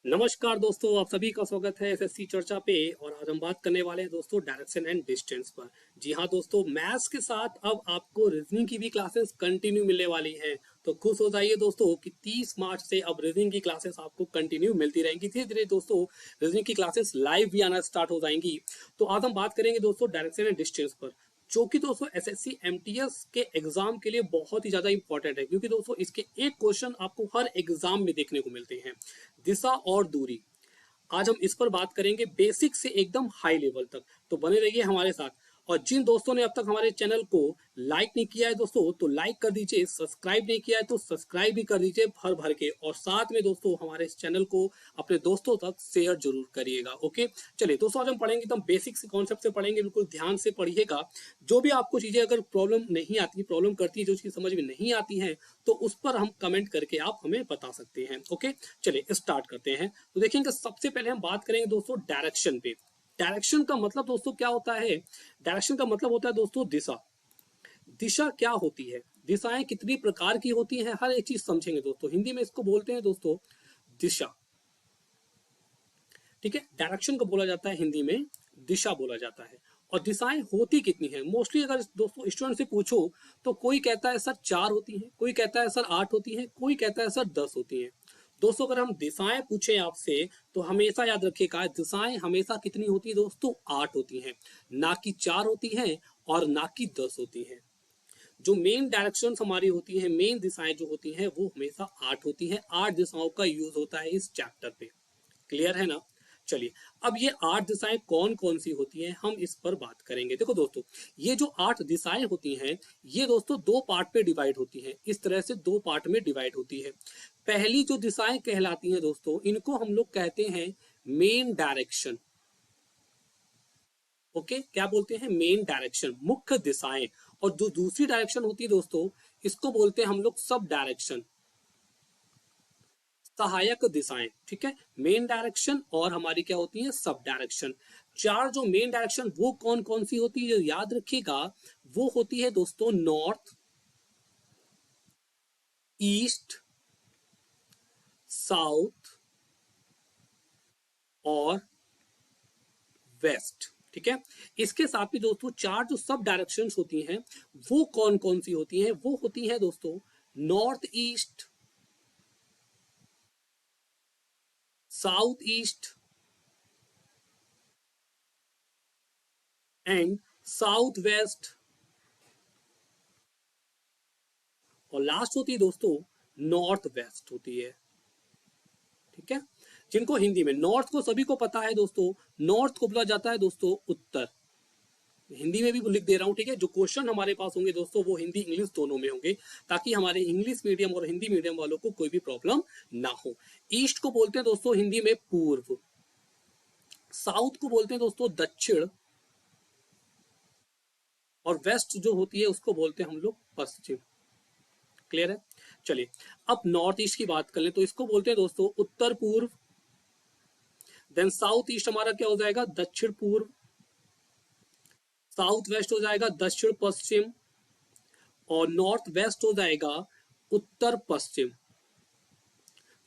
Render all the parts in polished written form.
नमस्कार दोस्तों, आप सभी का स्वागत है एसएससी चर्चा पे। और आज हम बात करने वाले हैं दोस्तों डायरेक्शन एंड डिस्टेंस पर। जी हाँ दोस्तों, मैथ्स के साथ अब आपको रीजनिंग की भी क्लासेस कंटिन्यू मिलने वाली हैं। तो खुश हो जाइए दोस्तों कि 30 मार्च से अब रीजनिंग की क्लासेस आपको कंटिन्यू मिलती रहेंगी। धीरे धीरे दोस्तों रीजनिंग की क्लासेस लाइव भी आना स्टार्ट हो जाएंगी। तो आज हम बात करेंगे दोस्तों डायरेक्शन एंड डिस्टेंस पर, जो कि दोस्तों एसएससी एमटीएस के एग्जाम के लिए बहुत ही ज्यादा इंपॉर्टेंट है, क्योंकि दोस्तों इसके एक क्वेश्चन आपको हर एग्जाम में देखने को मिलते हैं। दिशा और दूरी, आज हम इस पर बात करेंगे बेसिक से एकदम हाई लेवल तक। तो बने रहिए हमारे साथ। और जिन दोस्तों ने अब तक हमारे चैनल को लाइक नहीं किया है दोस्तों, तो लाइक कर दीजिए। सब्सक्राइब नहीं किया है तो सब्सक्राइब भी कर दीजिए भर भर के। और साथ में दोस्तों हमारे इस चैनल को अपने दोस्तों तक शेयर जरूर करिएगा। ओके, चलिए दोस्तों आज हम पढ़ेंगे एकदम बेसिक से कॉन्सेप्ट से पढ़ेंगे, बिल्कुल ध्यान से पढ़िएगा। जो भी आपको चीजें अगर प्रॉब्लम नहीं आती, प्रॉब्लम करती है, जो चीज समझ में नहीं आती है, तो उस पर हम कमेंट करके आप हमें बता सकते हैं। ओके, चलिए स्टार्ट करते हैं। तो देखेंगे सबसे पहले हम बात करेंगे दोस्तों डायरेक्शन पे। डायरेक्शन का मतलब दोस्तों क्या होता है? डायरेक्शन का मतलब होता है दोस्तों दिशा। दिशा क्या होती है, दिशाएं कितनी प्रकार की होती हैं, हर एक चीज समझेंगे दोस्तों। हिंदी में इसको बोलते हैं दोस्तों दिशा। ठीक है, डायरेक्शन को बोला जाता है हिंदी में दिशा बोला जाता है। और दिशाएं होती कितनी हैं? मोस्टली अगर दोस्तों स्टूडेंट से पूछो तो कोई कहता है सर 4 होती हैं, कोई कहता है सर 8 होती हैं, कोई कहता है सर 10 होती हैं। दोस्तों अगर हम दिशाएं पूछे आपसे तो हमेशा याद रखिएगा, दिशाएं हमेशा कितनी होती है दोस्तों? 8 होती हैं, ना कि 4 होती हैं और ना कि 10 होती हैं। जो मेन डायरेक्शन हमारी होती हैं, मेन दिशाएं जो होती हैं, वो हमेशा 8 होती हैं। 8 दिशाओं का यूज होता है इस चैप्टर पे। क्लियर है ना? चलिए, अब ये 8 दिशाएं कौन कौन सी होती हैं हम इस पर बात करेंगे। देखो दोस्तों, ये जो 8 दिशाएं होती हैं, ये दोस्तों दो पार्ट पे डिवाइड होती हैं। इस तरह से दो पार्ट में डिवाइड होती है। पहली जो दिशाएं कहलाती हैं दोस्तों, इनको हम लोग कहते हैं मेन डायरेक्शन। ओके, क्या बोलते हैं? मेन डायरेक्शन, मुख्य दिशाएं। और जो दूसरी डायरेक्शन होती है दोस्तों, इसको बोलते हैं हम लोग सब डायरेक्शन, सहायक दिशाएं। ठीक है, मेन डायरेक्शन और हमारी क्या होती है? Sub direction. चार जो मेन डायरेक्शन वो कौन कौन सी होती है, याद रखिएगा। वो होती है दोस्तों नॉर्थ, ईस्ट, साउथ और वेस्ट। ठीक है, इसके साथ ही दोस्तों चार जो सब डायरेक्शंस होती हैं, वो कौन कौन सी होती हैं? वो होती हैं दोस्तों north east, south east and south west. और लास्ट होती है दोस्तों नॉर्थ वेस्ट होती है। ठीक है, जिनको हिंदी में, नॉर्थ को सभी को पता है दोस्तों, नॉर्थ को बोला जाता है दोस्तों उत्तर। हिंदी में भी लिख दे रहा हूं। ठीक है, जो क्वेश्चन हमारे पास होंगे दोस्तों वो हिंदी इंग्लिश दोनों में होंगे, ताकि हमारे इंग्लिश मीडियम और हिंदी मीडियम वालों को कोई भी प्रॉब्लम ना हो। ईस्ट को बोलते हैं दोस्तों हिंदी में पूर्व, साउथ को बोलते हैं दोस्तों दक्षिण, और वेस्ट जो होती है उसको बोलते हैं हम लोग पश्चिम। क्लियर है? चलिए, अब नॉर्थ ईस्ट की बात कर लें तो इसको बोलते हैं दोस्तों उत्तर पूर्व। देन साउथ ईस्ट हमारा क्या हो जाएगा? दक्षिण पूर्व। साउथ वेस्ट हो जाएगा दक्षिण पश्चिम। और नॉर्थ वेस्ट हो जाएगा उत्तर पश्चिम।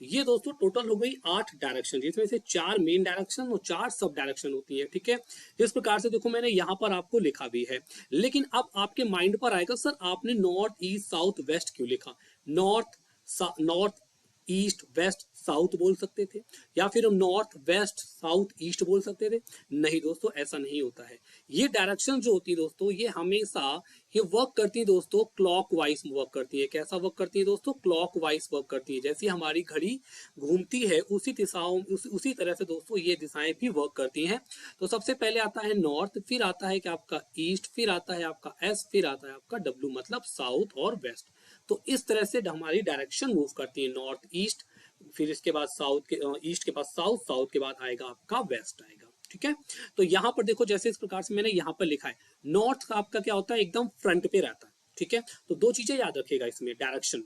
ये दोस्तों टोटल हो गई 8 डायरेक्शन, जिसमें से 4 मेन डायरेक्शन और 4 सब डायरेक्शन होती है। ठीक है, जिस प्रकार से देखो मैंने यहां पर आपको लिखा भी है। लेकिन अब आपके माइंड पर आएगा सर आपने नॉर्थ ईस्ट साउथ वेस्ट क्यों लिखा? नॉर्थ ईस्ट वेस्ट साउथ बोल सकते थे, या फिर हम नॉर्थ वेस्ट साउथ ईस्ट बोल सकते थे। नहीं दोस्तों, ऐसा नहीं होता है। ये डायरेक्शन जो होती है दोस्तों, ये हमेशा ये वर्क करती है दोस्तों क्लॉक वाइज वर्क करती है। कैसा वर्क करती है दोस्तों? क्लॉक वाइज वर्क करती है। जैसी हमारी घड़ी घूमती है उसी दिशाओं उसी तरह से दोस्तों ये दिशाएं भी वर्क करती हैं। तो सबसे पहले आता है नॉर्थ, फिर आता है कि आपका ईस्ट, फिर आता है आपका एस, फिर आता है आपका डब्ल्यू, मतलब साउथ और वेस्ट। तो इस तरह से हमारी डायरेक्शन मूव करती है, नॉर्थ ईस्ट, फिर इसके बाद साउथ के ईस्ट के बाद साउथ, साउथ के बाद आएगा आपका वेस्ट आएगा। ठीक है, तो यहां पर देखो जैसे इस प्रकार से मैंने यहां पर लिखा है, नॉर्थ का आपका क्या होता है? एकदम फ्रंट पे रहता है। ठीक है, तो दो चीजें याद रखिएगा इसमें, डायरेक्शन।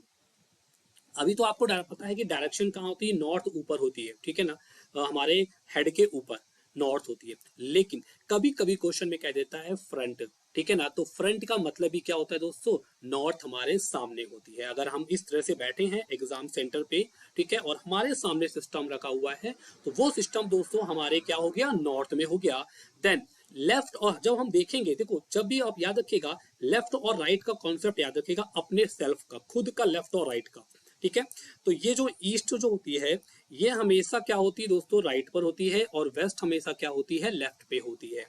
अभी तो आपको पता है कि डायरेक्शन कहाँ होती है? नॉर्थ ऊपर होती है। ठीक है ना, हमारे हेड के ऊपर नॉर्थ होती है। लेकिन कभी कभी क्वेश्चन में कह देता है फ्रंट। ठीक है ना। तो फ्रंट का मतलब ही क्या होता है दोस्तों, नॉर्थ हमारे सामने होती है। अगर हम इस तरह से बैठे हैं एग्जाम सेंटर पे, ठीक है, और हमारे सामने सिस्टम रखा हुआ है, तो वो सिस्टम दोस्तों हमारे क्या हो गया, नॉर्थ में हो गया। देन लेफ्ट, और जब हम देखेंगे, देखो जब भी आप याद रखिएगा, लेफ्ट और राइट का कॉन्सेप्ट याद रखिएगा, अपने सेल्फ का, खुद का लेफ्ट और राइट का, ठीक है। तो ये जो ईस्ट जो होती है, ये हमेशा क्या होती है दोस्तों, राइट पर होती है, और वेस्ट हमेशा क्या होती है, लेफ्ट पे होती है,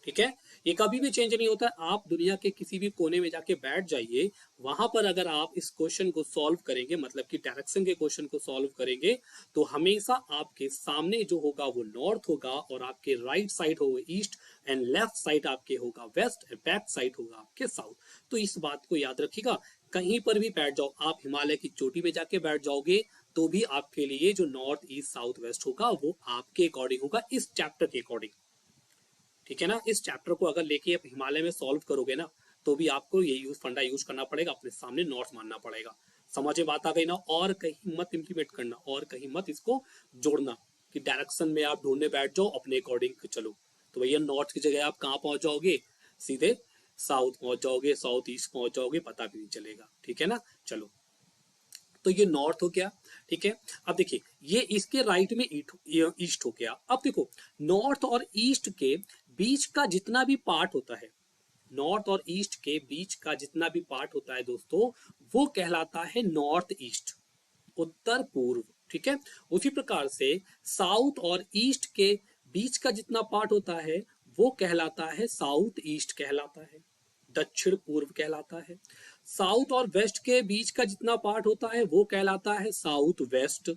ठीक है। ये कभी भी चेंज नहीं होता है। आप दुनिया के किसी भी कोने में जाके बैठ जाइए, वहां पर अगर आप इस क्वेश्चन को सॉल्व करेंगे, मतलब कि डायरेक्शन के क्वेश्चन को सॉल्व करेंगे, तो हमेशा आपके सामने जो होगा वो नॉर्थ होगा, और आपके राइट साइड होगा ईस्ट, एंड लेफ्ट साइड आपके होगा वेस्ट, एंड बैक साइड होगा आपके साउथ। तो इस बात को याद रखिएगा। कहीं पर भी बैठ जाओ, आप हिमालय की चोटी में जाके बैठ जाओगे, तो भी आपके लिए जो नॉर्थ ईस्ट साउथ वेस्ट होगा वो आपके अकॉर्डिंग होगा, इस चैप्टर के अकॉर्डिंग, ठीक है ना। इस चैप्टर को अगर लेके आप हिमालय में सॉल्व करोगे ना, तो भी आपको ये फंडा यूज करना पड़ेगा, अपने सामने नॉर्थ मानना पड़ेगा। समझ में बात आ गई ना। और कहीं मत इंप्लीमेंट करना, और कहीं मत इसको जोड़ना कि डायरेक्शन में आप ढूंढने बैठ जाओ अपने अकॉर्डिंग चलो, तो भैया नॉर्थ की जगह आप कहाँ पहुंच जाओगे, सीधे साउथ पहुंच जाओगे, साउथ ईस्ट पहुंच जाओगे, पता भी नहीं चलेगा, ठीक है ना। चलो, तो ये नॉर्थ हो गया, ठीक है। अब देखिए, ये इसके राइट में ईस्ट हो गया। अब देखो, नॉर्थ और ईस्ट के बीच का जितना भी पार्ट होता है, नॉर्थ और ईस्ट के बीच का जितना भी पार्ट होता है दोस्तों, वो कहलाता है नॉर्थ ईस्ट, उत्तर पूर्व, ठीक है। उसी प्रकार से साउथ और ईस्ट के बीच का जितना पार्ट होता है, वो कहलाता है साउथ ईस्ट कहलाता है, दक्षिण पूर्व कहलाता है। साउथ और वेस्ट के बीच का जितना पार्ट होता है वो कहलाता है साउथ वेस्ट,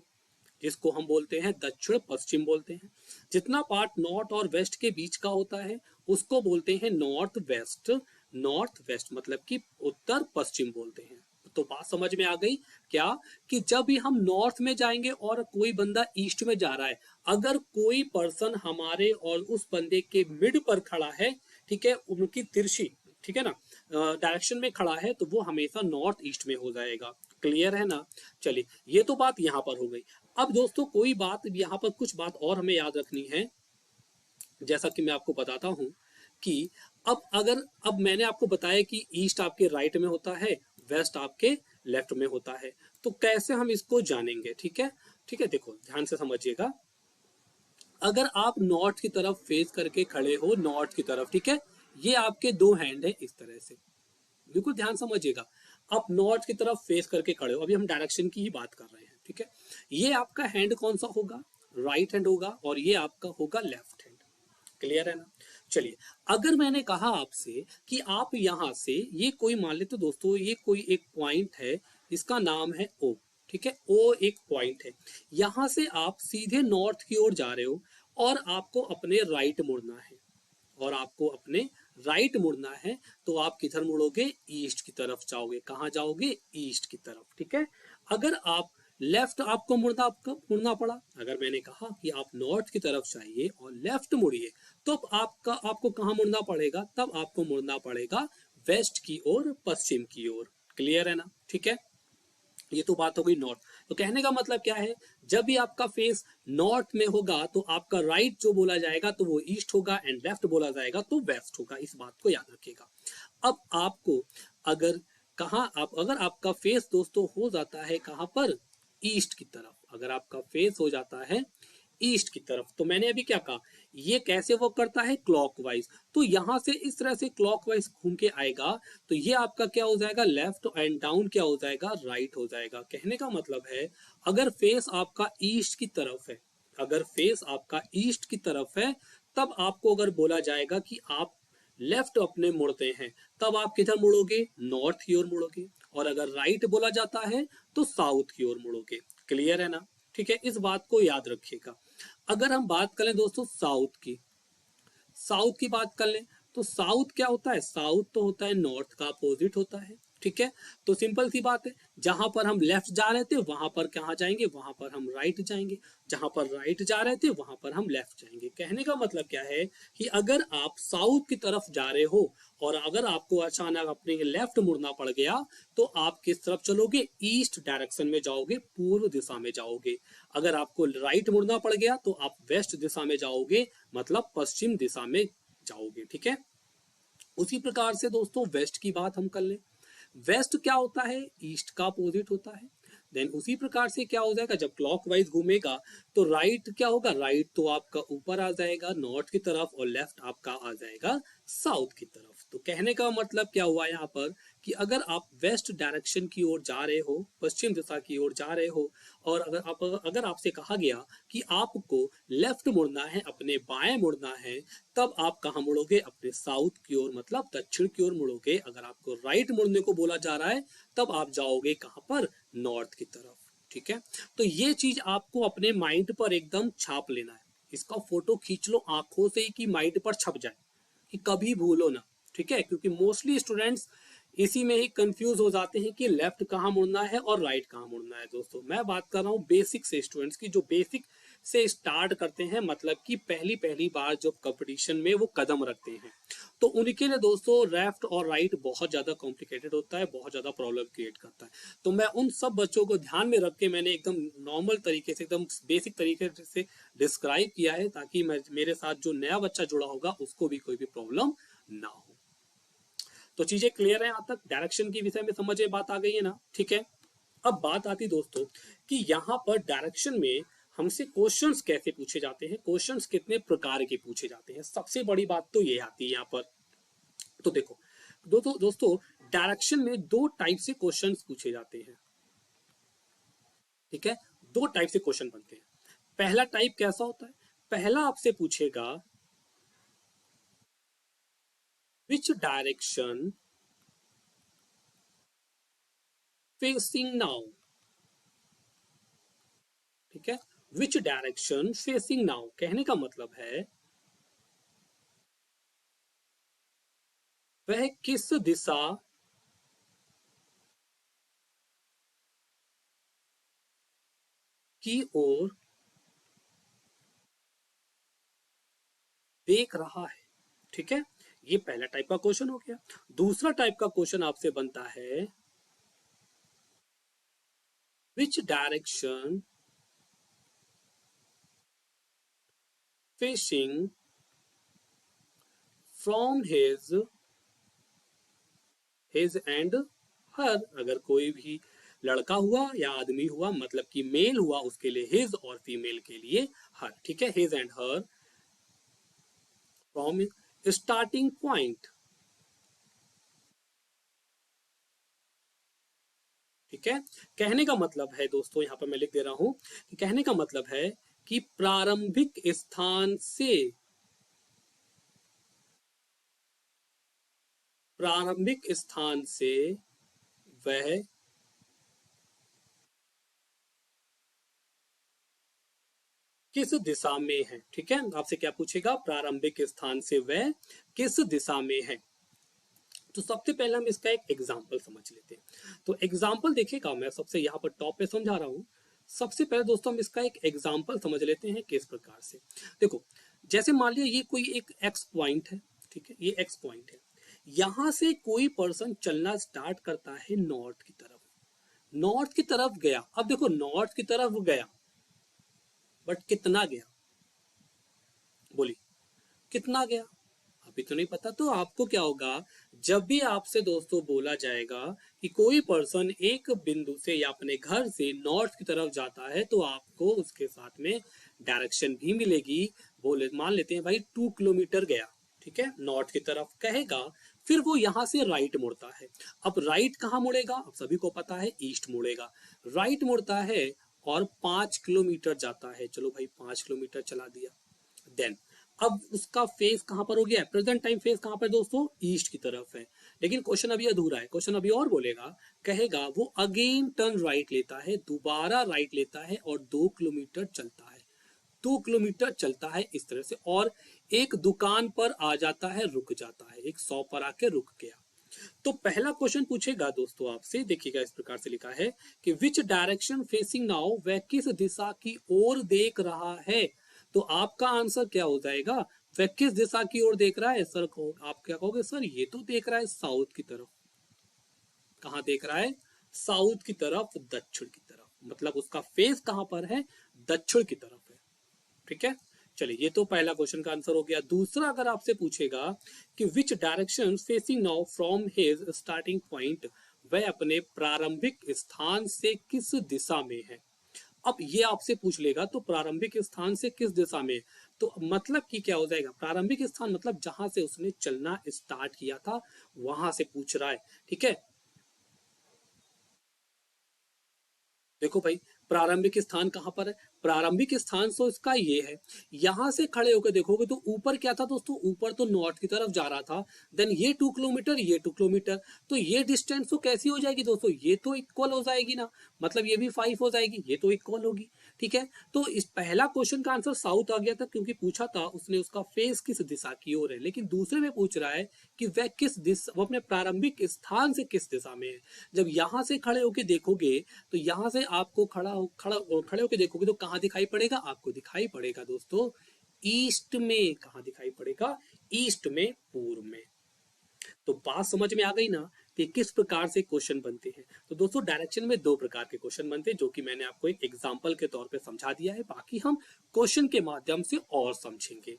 जिसको हम बोलते हैं दक्षिण पश्चिम बोलते हैं। जितना पार्ट नॉर्थ और वेस्ट के बीच का होता है उसको बोलते हैं नॉर्थ वेस्ट। नॉर्थ वेस्ट मतलब कि उत्तर पश्चिम बोलते हैं। तो बात समझ में आ गई क्या, कि जब भी हम नॉर्थ में जाएंगे और कोई बंदा ईस्ट में जा रहा है, अगर कोई पर्सन हमारे और उस बंदे के मिड पर खड़ा है, ठीक है, उनकी तिरछी, ठीक है ना, डायरेक्शन में खड़ा है, तो वो हमेशा नॉर्थ ईस्ट में हो जाएगा। क्लियर है ना। चलिए, ये तो बात यहाँ पर हो गई। अब दोस्तों कोई बात यहाँ पर, कुछ बात और हमें याद रखनी है। जैसा कि मैं आपको बताता हूं कि अब मैंने आपको बताया कि ईस्ट आपके राइट में होता है, वेस्ट आपके लेफ्ट में होता है। तो कैसे हम इसको जानेंगे, ठीक है। ठीक है, देखो ध्यान से समझिएगा। अगर आप नॉर्थ की तरफ फेस करके खड़े हो, नॉर्थ की तरफ, ठीक है, ये आपके दो हैंड है इस तरह से, बिल्कुल ध्यान समझिएगा। आप नॉर्थ की तरफ फेस करके खड़े हो, अभी हम डायरेक्शन की ही बात कर रहे हैं, ठीक है। ये आपका हैंड कौन सा होगा, राइट हैंड होगा, और ये आपका होगा लेफ्ट हैंड। क्लियर है ना। चलिए, अगर मैंने कहा आपसे कि आप यहां से, ये कोई मान लेते दोस्तों, ये कोई एक पॉइंट है, इसका नाम है ओ, ठीक है, ओ एक पॉइंट है। यहां से आप सीधे नॉर्थ की ओर जा रहे हो, और आपको अपने राइट मुड़ना है, और आपको अपने राइट मुड़ना है, तो आप किधर मुड़ोगे, ईस्ट की तरफ जाओगे। कहां जाओगे, ईस्ट की तरफ, ठीक है। अगर आप लेफ्ट आपको मुड़ना पड़ा, अगर मैंने कहा कि आप नॉर्थ की तरफ जाइए और लेफ्ट मुड़िए, तो आपको कहां मुड़ना पड़ेगा, तब आपको मुड़ना पड़ेगा वेस्ट की ओर, पश्चिम की ओर। क्लियर है ना, ठीक है। ये तो बात हो गई नॉर्थ। तो कहने का मतलब क्या है, जब भी आपका फेस नॉर्थ में होगा, तो आपका राइट जो बोला जाएगा तो वो ईस्ट होगा, एंड लेफ्ट बोला जाएगा तो वेस्ट होगा। इस बात को याद रखिएगा। अब आपको अगर अगर आपका फेस दोस्तों हो जाता है कहां पर, ईस्ट की तरफ, अगर आपका फेस हो जाता है ईस्ट की तरफ, तो मैंने अभी क्या कहा, ये कैसे वर्क करता है, क्लॉकवाइज। तो यहां से इस तरह से क्लॉकवाइज घूम के आएगा, तो ये आपका क्या हो जाएगा, लेफ्ट, एंड डाउन क्या हो जाएगा, राइट हो जाएगा। कहने का मतलब है, अगर फेस आपका ईस्ट की तरफ है, अगर फेस आपका ईस्ट की तरफ है, तब आपको अगर बोला जाएगा कि आप लेफ्ट अपने मुड़ते हैं, तब आप किधर मुड़ोगे, नॉर्थ की ओर मुड़ोगे। और अगर राइट बोला जाता है तो साउथ की ओर मुड़ोगे। क्लियर है ना, ठीक है। इस बात को याद रखिएगा। अगर हम बात करें दोस्तों साउथ की, साउथ की बात कर लें, तो साउथ क्या होता है, साउथ तो होता है नॉर्थ का अपोजिट होता है, ठीक है। तो सिंपल सी बात है, जहां पर हम लेफ्ट जा रहे थे वहां पर कहां जाएंगे, वहां पर हम राइट जाएंगे, जहां पर राइट जा रहे थे वहां पर हम लेफ्ट जाएंगे। कहने का मतलब क्या है, कि अगर आप साउथ की तरफ जा रहे हो और अगर आपको अचानक अपने लेफ्ट मुड़ना पड़ गया, तो आप किस तरफ चलोगे, ईस्ट डायरेक्शन में जाओगे, पूर्व दिशा में जाओगे। अगर आपको राइट मुड़ना पड़ गया तो आप वेस्ट दिशा में जाओगे, मतलब पश्चिम दिशा में जाओगे, ठीक है। उसी प्रकार से दोस्तों वेस्ट की बात हम कर लें। वेस्ट क्या होता है, ईस्ट का अपोजिट होता है। देन उसी प्रकार से क्या हो जाएगा, जब क्लॉकवाइज घूमेगा तो राइट क्या होगा, राइट तो आपका ऊपर आ जाएगा नॉर्थ की तरफ और लेफ्ट आपका आ जाएगा साउथ की तरफ। तो कहने का मतलब क्या हुआ यहाँ पर कि अगर आप वेस्ट डायरेक्शन की ओर जा रहे हो, पश्चिम दिशा की ओर जा रहे हो, और अगर आपसे कहा गया कि आपको लेफ्ट मुड़ना है, अपने बाएं मुड़ना है, तब आप कहाँ मुड़ोगे, अपने साउथ की ओर मतलब दक्षिण की ओर मुड़ोगे। अगर आपको राइट मुड़ने को बोला जा रहा है तब आप जाओगे कहाँ पर, नॉर्थ की तरफ। ठीक है, तो ये चीज आपको अपने माइंड पर एकदम छाप लेना है। इसका फोटो खींच लो आंखों से कि माइंड पर छप जाए, कि कभी भूलो ना। ठीक है, क्योंकि मोस्टली स्टूडेंट्स इसी में ही कंफ्यूज हो जाते हैं कि लेफ्ट कहाँ मुड़ना है और राइट कहाँ मुड़ना है। दोस्तों मैं बात कर रहा हूँ बेसिक से, स्टूडेंट्स की जो बेसिक से स्टार्ट करते हैं, मतलब कि पहली पहली बार जब कंपटीशन में वो कदम रखते हैं, तो उनके लिए दोस्तों लेफ्ट और राइट बहुत ज्यादा कॉम्प्लिकेटेड होता है, बहुत ज्यादा प्रॉब्लम क्रिएट करता है। तो मैं उन सब बच्चों को ध्यान में रख के मैंने एकदम नॉर्मल तरीके से, एकदम बेसिक तरीके से डिस्क्राइब किया है, ताकि मेरे साथ जो नया बच्चा जुड़ा होगा उसको भी कोई भी प्रॉब्लम ना हो। तो चीजें क्लियर है, यहाँ तक डायरेक्शन की विषय में समझ में बात आ गई है ना। ठीक है, अब बात आती दोस्तों कि यहाँ पर डायरेक्शन में हमसे क्वेश्चंस कैसे पूछे जाते हैं, क्वेश्चंस कितने प्रकार के पूछे जाते हैं, सबसे बड़ी बात तो ये आती है यहाँ पर। तो देखो दोस्तों डायरेक्शन में दो टाइप से क्वेश्चंस पूछे जाते हैं। ठीक है, दो टाइप से क्वेश्चन बनते हैं। पहला टाइप कैसा होता है, पहला आपसे पूछेगा विच डायरेक्शन फेसिंग नाउ। ठीक है, विच डायरेक्शन फेसिंग नाउ कहने का मतलब है वह किस दिशा की ओर देख रहा है। ठीक है, ये पहला टाइप का क्वेश्चन हो गया। दूसरा टाइप का क्वेश्चन आपसे बनता है which direction facing from his and her. अगर कोई भी लड़का हुआ या आदमी हुआ, मतलब कि मेल हुआ, उसके लिए हिज, और फीमेल के लिए हर। ठीक है, his and her from starting point. ठीक है, कहने का मतलब है दोस्तों, यहां पर मैं लिख दे रहा हूं कि कहने का मतलब है कि प्रारंभिक स्थान से, प्रारंभिक स्थान से वह किस दिशा में है। ठीक है, आपसे क्या पूछेगा, प्रारंभिक स्थान से वह किस दिशा में है। तो सबसे पहले हम इसका एक एग्जाम्पल समझ लेते हैं। तो एग्जाम्पल देखिएगा, मैं सबसे यहाँ पर टॉप पे समझा रहा हूं। सबसे पहले दोस्तों हम इसका एक एग्जाम्पल समझ लेते हैं किस प्रकार से। देखो, जैसे मान लिया ये कोई एक एक्स पॉइंट है। ठीक है, ये एक्स पॉइंट है, यहां से कोई पर्सन चलना स्टार्ट करता है नॉर्थ की तरफ। नॉर्थ की तरफ गया, अब देखो नॉर्थ की तरफ गया, बट कितना गया, बोली कितना गया, अभी तो नहीं पता। तो आपको क्या होगा, जब भी आपसे दोस्तों बोला जाएगा कि कोई पर्सन एक बिंदु से या अपने घर से नॉर्थ की तरफ जाता है, तो आपको उसके साथ में डायरेक्शन भी मिलेगी। बोले मान लेते हैं भाई 2 किलोमीटर गया, ठीक है, नॉर्थ की तरफ कहेगा, फिर वो यहां से राइट मुड़ता है। अब राइट कहाँ मुड़ेगा, अब सभी को पता है ईस्ट मुड़ेगा। राइट मुड़ता है और 5 किलोमीटर जाता है, चलो भाई 5 किलोमीटर चला दिया। देन अब उसका फेस कहां पर हो गया, प्रेजेंट टाइम फेस कहां पर दोस्तों, ईस्ट की तरफ है। लेकिन क्वेश्चन अभी अधूरा है, क्वेश्चन अभी और बोलेगा, कहेगा वो अगेन टर्न राइट लेता है, दोबारा राइट लेता है और 2 किलोमीटर चलता है। 2 किलोमीटर चलता है इस तरह से, और एक दुकान पर आ जाता है, रुक जाता है, एक शॉप पर आके रुक गया। तो पहला क्वेश्चन पूछेगा दोस्तों आपसे, देखिएगा इस प्रकार से लिखा है कि विच डायरेक्शन फेसिंग नाउ, वह किस दिशा की ओर देख रहा है। तो आपका आंसर क्या हो जाएगा, वह किस दिशा की ओर देख रहा है। सर को आप क्या कहोगे, सर ये तो देख रहा है साउथ की तरफ। कहां देख रहा है, साउथ की तरफ, दक्षिण की तरफ, मतलब उसका फेस कहां पर है, दक्षिण की तरफ है। ठीक है, चलिए ये तो पहला क्वेश्चन का आंसर हो गया। दूसरा अगर आपसे पूछेगा कि विच direction facing now from his starting point, वह अपने प्रारंभिक स्थान से किस दिशा में है। अब ये आपसे पूछ लेगा तो प्रारंभिक स्थान से किस दिशा में, तो मतलब कि क्या हो जाएगा, प्रारंभिक स्थान मतलब जहां से उसने चलना स्टार्ट किया था वहां से पूछ रहा है। ठीक है, देखो भाई प्रारंभिक स्थान कहां पर है, प्रारंभिक स्थान तो इसका ये है। यहां से खड़े होकर देखोगे तो ऊपर क्या था दोस्तों, ऊपर तो नॉर्थ की तरफ जा रहा था। देन ये 2 किलोमीटर, ये 2 किलोमीटर, तो ये डिस्टेंस तो कैसी हो जाएगी दोस्तों, ये तो इक्वल हो जाएगी ना, मतलब ये भी 5 हो जाएगी, ये तो इक्वल होगी। ठीक है, तो इस पहला क्वेश्चन का आंसर साउथ आ गया था क्योंकि पूछा था उसने उसका फेस किस दिशा की ओर है, लेकिन दूसरे में पूछ रहा है कि वह किस दिशा, वो अपने प्रारंभिक स्थान से किस दिशा में है। जब यहां से खड़े होकर देखोगे तो यहां से आपको खड़े होकर देखोगे तो कहां दिखाई पड़ेगा, आपको दिखाई पड़ेगा दोस्तों ईस्ट में। कहां दिखाई पड़ेगा, ईस्ट में, पूर्व में। तो बात समझ में आ गई ना कि किस प्रकार से क्वेश्चन बनते हैं। तो दोस्तों डायरेक्शन में दो प्रकार के क्वेश्चन बनते हैं जो कि मैंने आपको एक एग्जांपल के तौर पे समझा दिया है, बाकी हम क्वेश्चन के माध्यम से और समझेंगे।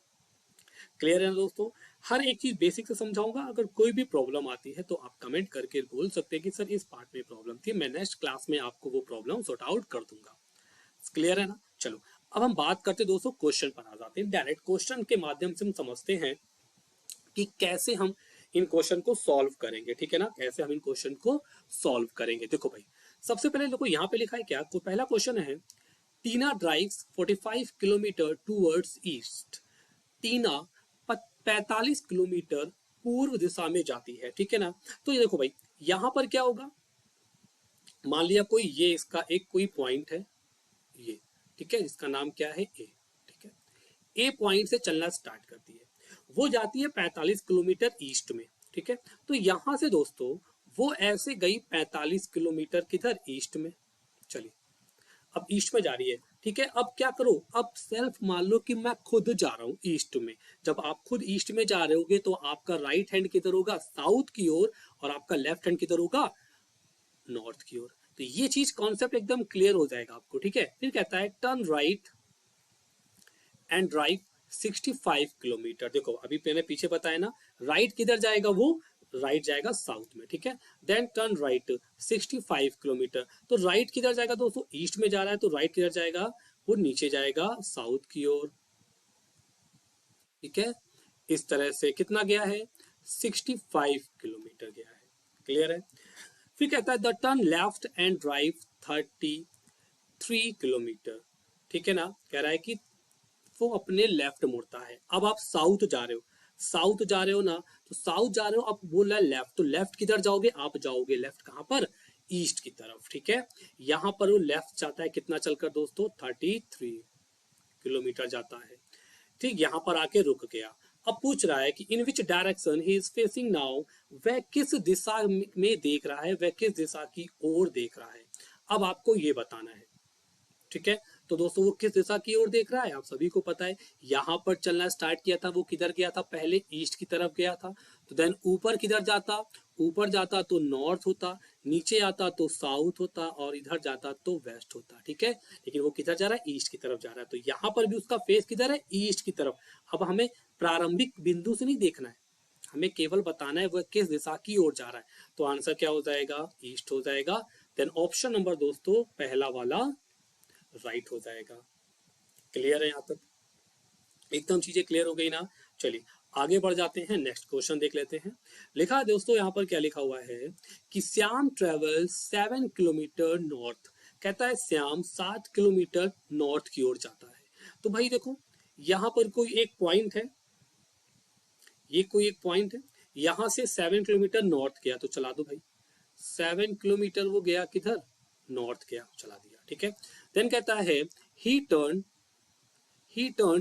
क्लियर है ना दोस्तों, हर एक चीज बेसिक से समझाऊंगा। अगर कोई भी प्रॉब्लम आती है तो आप कमेंट करके बोल सकते हैं कि सर इस पार्ट में प्रॉब्लम थी, मैं नेक्स्ट क्लास में आपको वो प्रॉब्लम सॉर्ट आउट कर दूंगा। क्लियर है ना, चलो अब हम बात करते हैं दोस्तों क्वेश्चन पर आ जाते हैं। डायरेक्ट क्वेश्चन के माध्यम से हम समझते हैं कि कैसे हम इन क्वेश्चन को सॉल्व करेंगे। ठीक है ना, कैसे हम इन क्वेश्चन को सॉल्व करेंगे। देखो भाई सबसे पहले देखो यहाँ पे लिखा है क्या, तो पहला क्वेश्चन है टीना ड्राइव्स 45 किलोमीटर टूवर्ड्स ईस्ट। टीना 45 किलोमीटर पूर्व दिशा में जाती है। ठीक है ना, तो ये देखो भाई यहां पर क्या होगा, मान लिया कोई ये इसका एक कोई पॉइंट है ये, ठीक है, जिसका नाम क्या है ए। ठीक है, ए पॉइंट से चलना स्टार्ट करती है, वो जाती है 45 किलोमीटर ईस्ट में। ठीक है, तो यहां से दोस्तों वो ऐसे गई 45 किलोमीटर किधर, ईस्ट में। चलिए अब ईस्ट में जा रही है। ठीक है, अब क्या करो, अब सेल्फ मान लो कि मैं खुद जा रहा हूँ ईस्ट में। जब आप खुद ईस्ट में जा रहे होगे तो आपका राइट हैंड किधर होगा, साउथ की ओर, और आपका लेफ्ट हैंड किधर होगा, नॉर्थ की ओर। तो ये चीज कॉन्सेप्ट एकदम क्लियर हो जाएगा आपको। ठीक है, फिर कहता है turn right and drive 65 kilometre. देखो अभी मैंने पीछे बताया ना, राइट किधर जाएगा, वो राइट जाएगा साउथ में। ठीक है, देन टर्न राइट 65 किलोमीटर। तो राइट किधर जाएगा दोस्तों, ईस्ट में जा रहा है तो राइट किधर जाएगा, वो नीचे जाएगा साउथ की ओर। ठीक है, इस तरह से कितना गया है, 65 किलोमीटर गया है। क्लियर है, फिर कहता है the turn left and drive 33 kilometre. ठीक है ना, कह रहा है कि वो अपने लेफ्ट मुड़ता है। अब आप साउथ जा रहे हो, साउथ जा रहे हो ना, तो साउथ जा रहे हो, अब बोल रहा है लेफ्ट, तो लेफ्ट किधर जाओगे, आप जाओगे लेफ्ट कहां पर, ईस्ट की तरफ। ठीक है, यहां पर वो लेफ्ट जाता है कितना चलकर दोस्तों, 33 किलोमीटर जाता है। ठीक, यहां पर आके रुक गया। अब पूछ रहा है कि in which direction he is facing now, वह किस दिशा में देख रहा है, वह किस दिशा की ओर देख रहा है। अब आपको ये बताना है। ठीक है, तो दोस्तों वो किस दिशा की ओर देख रहा है, आप सभी को पता है। यहां पर चलना स्टार्ट किया था, वो किधर गया था, पहले ईस्ट की तरफ गया था। तो देन ऊपर किधर जाता, ऊपर जाता तो नॉर्थ होता, नीचे आता तो साउथ होता, और इधर जाता तो वेस्ट होता। ठीक है, लेकिन वो किधर जा रहा है, ईस्ट की तरफ जा रहा है। तो यहां पर भी उसका फेस किधर है, ईस्ट की तरफ। अब हमें प्रारंभिक बिंदु से नहीं देखना है, हमें केवल बताना है वह किस दिशा की ओर जा रहा है। तो आंसर क्या हो जाएगा, ईस्ट हो जाएगा। देन ऑप्शन नंबर दोस्तों पहला वाला राइट हो जाएगा। क्लियर है, यहाँ तक एकदम चीजें क्लियर हो गई ना। चलिए आगे बढ़ जाते हैं, नेक्स्ट क्वेश्चन देख लेते हैं। लिखा है दोस्तों यहाँ पर क्या लिखा हुआ है कि श्याम ट्रेवल 7 किलोमीटर नॉर्थ। कहता है श्याम 7 किलोमीटर नॉर्थ की ओर जाता है। तो भाई देखो यहाँ पर कोई एक पॉइंट है, ये कोई एक पॉइंट है, यहां से 7 किलोमीटर नॉर्थ गया, तो चला दो भाई 7 किलोमीटर वो गया किधर, नॉर्थ गया, चला दिया। ठीक है, देन कहता है he turn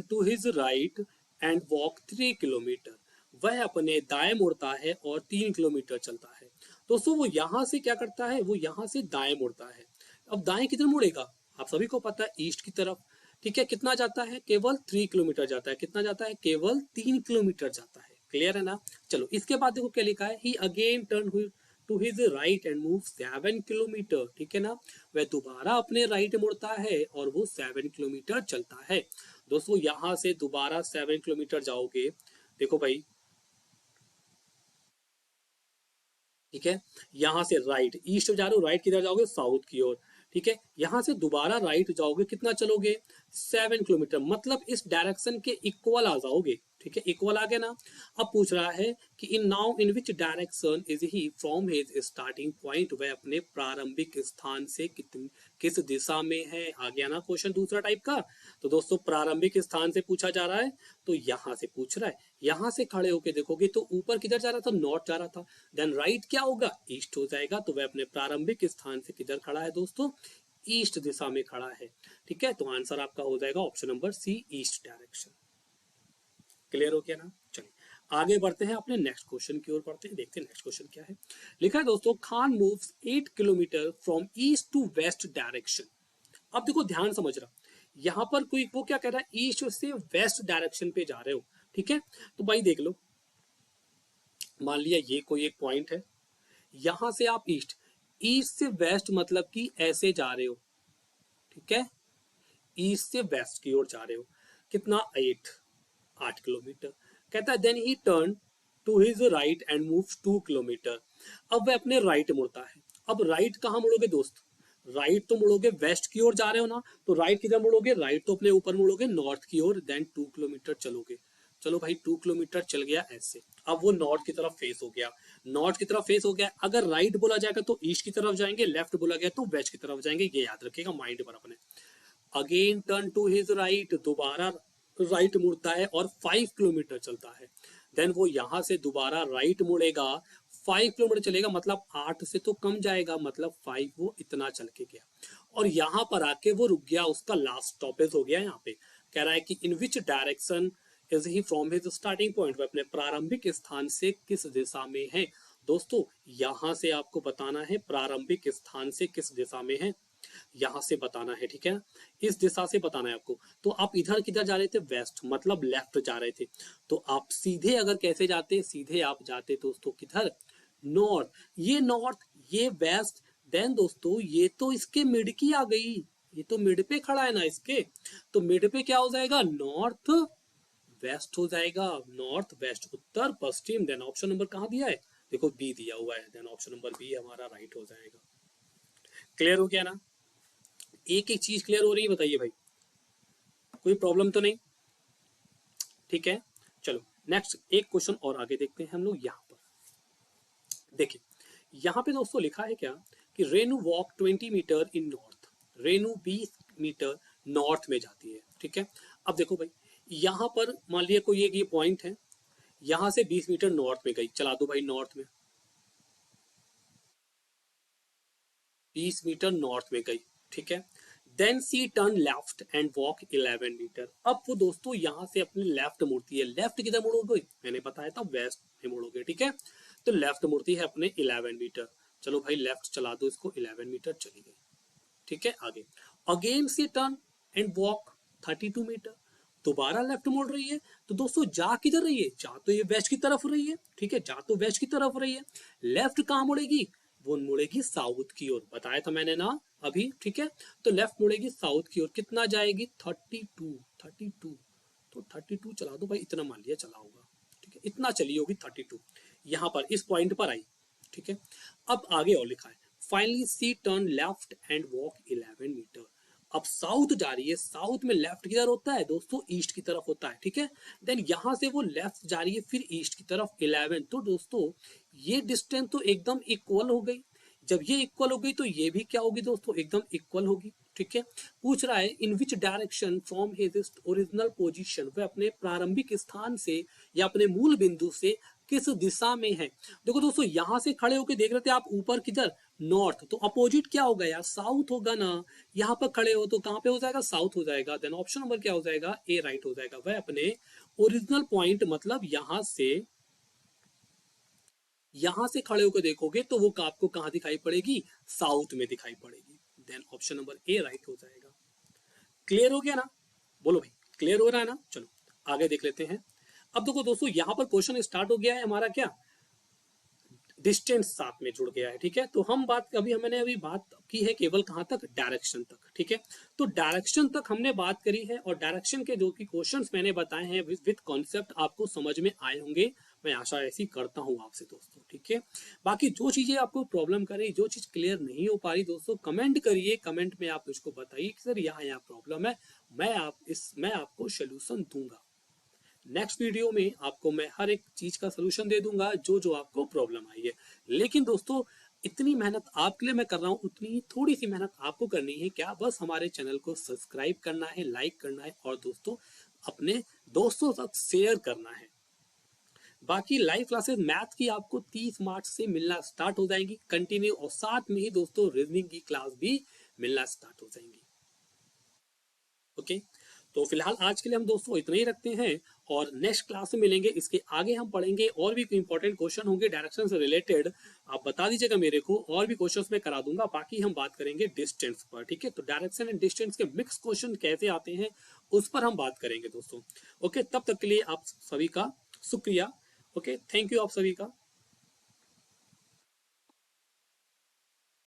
to his right and walk 3 kilometre. वह अपने दाएं मुड़ता है और 3 किलोमीटर चलता है। दोस्तों वो यहां से क्या करता है, वो यहां से दाएं मुड़ता है। अब दाएं किधर मुड़ेगा, आप सभी को पता है ईस्ट की तरफ। ठीक है, कितना जाता है, केवल 3 किलोमीटर जाता है। कितना जाता है, केवल 3 किलोमीटर जाता है। क्लियर है ना, चलो इसके बाद देखो क्या लिखा है, he again turn to his right and move 7 kilometre. ठीक है ना, वह दोबारा अपने राइट मुड़ता है और वो 7 किलोमीटर चलता है। दोस्तों यहां से दोबारा 7 किलोमीटर जाओगे, देखो भाई, ठीक है, यहां से राइट ईस्ट जा रहे हो, राइट किधर जाओगे, साउथ की ओर, ठीक है, यहां से दोबारा राइट जाओगे, कितना चलोगे, 7 किलोमीटर, मतलब इस डायरेक्शन के इक्वल आ जाओगे, ठीक है, इक्वल आ गया ना। अब पूछ रहा है कि in now in which direction is he from his starting point, वह अपने प्रारंभिक स्थान से किस दिशा में है, आ गया ना क्वेश्चन दूसरा टाइप का। तो दोस्तों प्रारंभिक स्थान से पूछा जा रहा है, तो यहां से पूछ रहा है, यहां से खड़े होके देखोगे तो ऊपर किधर जा रहा था, नॉर्थ जा रहा था, देन राइट क्या होगा, ईस्ट हो जाएगा, तो वह अपने प्रारंभिक स्थान से किधर खड़ा है दोस्तों, ईस्ट दिशा में खड़ा है, ठीक है, तो आंसर आपका हो जाएगा option number C, east direction. Clear हो गया ना, चलिए आगे बढ़ते हैं, अपने नेक्स्ट क्वेश्चन की ओर बढ़ते हैं, देखते हैं नेक्स्ट क्वेश्चन क्या है। लिखा है दोस्तों, Khan moves 8 kilometre from east to west direction. अब देखो ध्यान समझ रहा, यहां पर कोई वो क्या कह रहा है, ईस्ट से वेस्ट डायरेक्शन पे जा रहे हो, ठीक है, तो भाई देख लो, मान लिया ये कोई एक पॉइंट है, यहां से आप ईस्ट, ईस्ट से वेस्ट मतलब कि ऐसे जा रहे हो, ठीक है, ईस्ट से वेस्ट की ओर जा रहे हो, कितना, 8 किलोमीटर। कहता है then he turn to his right and move 2 kilometre. अब वह अपने राइट मुड़ता है। अब राइट कहाँ मुड़ोगे दोस्त, राइट तो मुड़ोगे वेस्ट की ओर जा रहे हो ना, तो राइट किधर मुड़ोगे, राइट तो अपने ऊपर मुड़ोगे नॉर्थ की ओर, देन 2 किलोमीटर चलोगे। चलो भाई 2 किलोमीटर चल गया ऐसे, अब वो नॉर्थ की तरफ फेस हो गया, नॉर्थ की तरफ फेस हो गया, अगर राइट बोला जाएगा तो ईस्ट की तरफ जाएंगे, लेफ्ट बोला गया तो वेस्ट की तरफ जाएंगे, ये याद रखिएगा माइंड पर अपने। Again turn to his right, दोबारा राइट मुड़ता है और 5 किलोमीटर चलता है, देन वो यहां से दोबारा राइट मुड़ेगा, 5 किलोमीटर चलेगा, मतलब 8 से तो कम जाएगा, मतलब 5 वो इतना चल के गया, और यहां पर आके वो रुक गया, उसका लास्ट स्टॉपेज हो गया। यहाँ पे कह रहा है कि in which direction is he from his starting point, वह अपने प्रारंभिक स्थान से किस दिशा में है। दोस्तों यहां से आपको बताना है प्रारंभिक स्थान से किस दिशा में है, यहां से बताना है, ठीक है, इस दिशा से बताना है आपको। तो आप इधर किधर जा रहे थे, वेस्ट, मतलब लेफ्ट जा रहे थे, तो आप सीधे अगर कैसे जाते, सीधे आप जाते दोस्तों किधर, नॉर्थ, ये नॉर्थ, ये वेस्ट, देन दोस्तों ये तो इसके मिड की आ गई, ये तो मिड पे खड़ा है ना इसके, तो मिड पे क्या हो जाएगा, नॉर्थ वेस्ट हो जाएगा, नॉर्थ वेस्ट उत्तर पश्चिम, देन ऑप्शन नंबर कहाँ दिया है, देखो बी दिया हुआ है, देन ऑप्शन नंबर बी हमारा राइट हो जाएगा। क्लियर हो गया ना, एक एक चीज क्लियर हो रही है, बताइए भाई, कोई प्रॉब्लम तो नहीं, ठीक है। चलो नेक्स्ट एक क्वेश्चन और आगे देखते हैं हम लोग, यहाँ पर देखिए, यहाँ पे दोस्तों लिखा है क्या कि रेनू वॉक 20 मीटर इन नॉर्थ, रेनू 20 मीटर नॉर्थ में जाती है, ठीक है। अब देखो भाई, यहाँ पर मान लिया कोई एक ये पॉइंट है, यहाँ से 20 मीटर नॉर्थ में गई, चला दो भाई नॉर्थ में, 20 मीटर नॉर्थ में गई, ठीक है, then she turn left and walk 11 metre. अब वो दोस्तों यहाँ से अपनी लेफ्ट मुड़ती है, लेफ्ट किधर मुड़ोगे, मैंने बताया था वेस्ट में मुड़ोगे, ठीक है, तो लेफ्ट मुड़ती है अपने 11 मीटर, चलो भाई लेफ्ट चला दो इसको, 11 मीटर चली गई, ठीक है, आगे again she turn and walk 32 metre, दोबारा लेफ्ट मोड़ रही है, तो दोस्तों जा किधर रही है, जा तो ये वेस्ट की तरफ रही है, ठीक है, जा तो वेस्ट की तरफ रही है, लेफ्ट कहाँ मुड़ेगी, वो मुड़ेगी साउथ की ओर, बताया था मैंने ना अभी, ठीक है, तो लेफ्ट मुड़ेगी साउथ की ओर, कितना जाएगी 32, तो 32 चला दो भाई, इतना मान लिया चला होगा, ठीक है, इतना चली होगी 32, यहाँ पर इस पॉइंट पर आई, ठीक है। अब आगे और लिखा है finally she turn left and walk 11 metre, अब साउथ जा रही है, साउथ में लेफ्ट किधर होता है दोस्तों, ईस्ट की तरफ होता है, ठीक है, देन यहां से वो लेफ्ट जा रही है फिर ईस्ट की तरफ 11, तो दोस्तों ये डिस्टेंस तो एकदम इक्वल हो गई, जब ये इक्वल हो गई तो ये भी क्या होगी दोस्तों, एकदम इक्वल होगी, ठीक है। पूछ रहा है in which direction from his original position, वह अपने प्रारंभिक स्थान से या अपने मूल बिंदु से किस दिशा में है। देखो दोस्तों यहां से खड़े होकर देख रहे थे आप ऊपर किधर, नॉर्थ, तो अपोजिट क्या होगा यार, साउथ होगा ना, यहाँ पर खड़े हो तो कहाँ पे हो जाएगा, साउथ हो जाएगा, देन ऑप्शन नंबर क्या हो जाएगा, ए राइट हो जाएगा, वह अपने ओरिजिनल पॉइंट, मतलब यहां से खड़े होकर देखोगे तो वो आपको कहाँ दिखाई पड़ेगी, साउथ में दिखाई पड़ेगी, then option number A right हो जाएगा। क्लियर हो गया ना, बोलो भाई क्लियर हो रहा है ना, चलो आगे देख लेते हैं। अब देखो दोस्तों यहाँ पर क्वेश्चन स्टार्ट हो गया है हमारा क्या, डिस्टेंस साथ में जुड़ गया है। ठीक है, तो हम बात मैंने अभी बात की है केवल कहाँ तक, डायरेक्शन तक। ठीक है, तो डायरेक्शन तक हमने बात करी है और डायरेक्शन के जो कि क्वेश्चंस मैंने बताए हैं विद कॉन्सेप्ट आपको समझ में आए होंगे, मैं आशा ऐसी करता हूं आपसे दोस्तों। ठीक है, बाकी जो चीजें आपको प्रॉब्लम कर रही, जो चीज क्लियर नहीं हो पा रही दोस्तों, कमेंट करिए, कमेंट में आप मुझको बताइए कि सर यहाँ प्रॉब्लम है, मैं आपको सोल्यूशन दूंगा। नेक्स्ट वीडियो में आपको मैं हर एक चीज का सोल्यूशन दे दूंगा जो जो आपको प्रॉब्लम आई है। लेकिन दोस्तों इतनी मेहनत आपके लिए मैं कर रहा हूं, उतनी थोड़ी सी मेहनत आपको करनी है। क्या, बस हमारे चैनल को सब्सक्राइब करना है, लाइक करना है और दोस्तों अपने दोस्तों तक शेयर करना है। बाकी लाइव क्लासेस मैथ की आपको 30 मार्च से मिलना स्टार्ट हो जाएंगी कंटिन्यू, और साथ में ही दोस्तों रीजनिंग की क्लास भी मिलना स्टार्ट हो जाएंगी। ओके, तो फिलहाल आज के लिए हम दोस्तों इतना ही रखते हैं और नेक्स्ट क्लास में मिलेंगे। इसके आगे हम पढ़ेंगे और भी इंपॉर्टेंट क्वेश्चन होंगे डायरेक्शन से रिलेटेड, आप बता दीजिएगा मेरे को, और भी क्वेश्चंस मैं करा दूंगा। बाकी हम बात करेंगे डिस्टेंस पर। ठीक है, तो डायरेक्शन एंड डिस्टेंस के मिक्स क्वेश्चन कैसे आते हैं उस पर हम बात करेंगे दोस्तों। ओके, तब तक के लिए आप सभी का शुक्रिया। ओके, थैंक यू आप सभी का।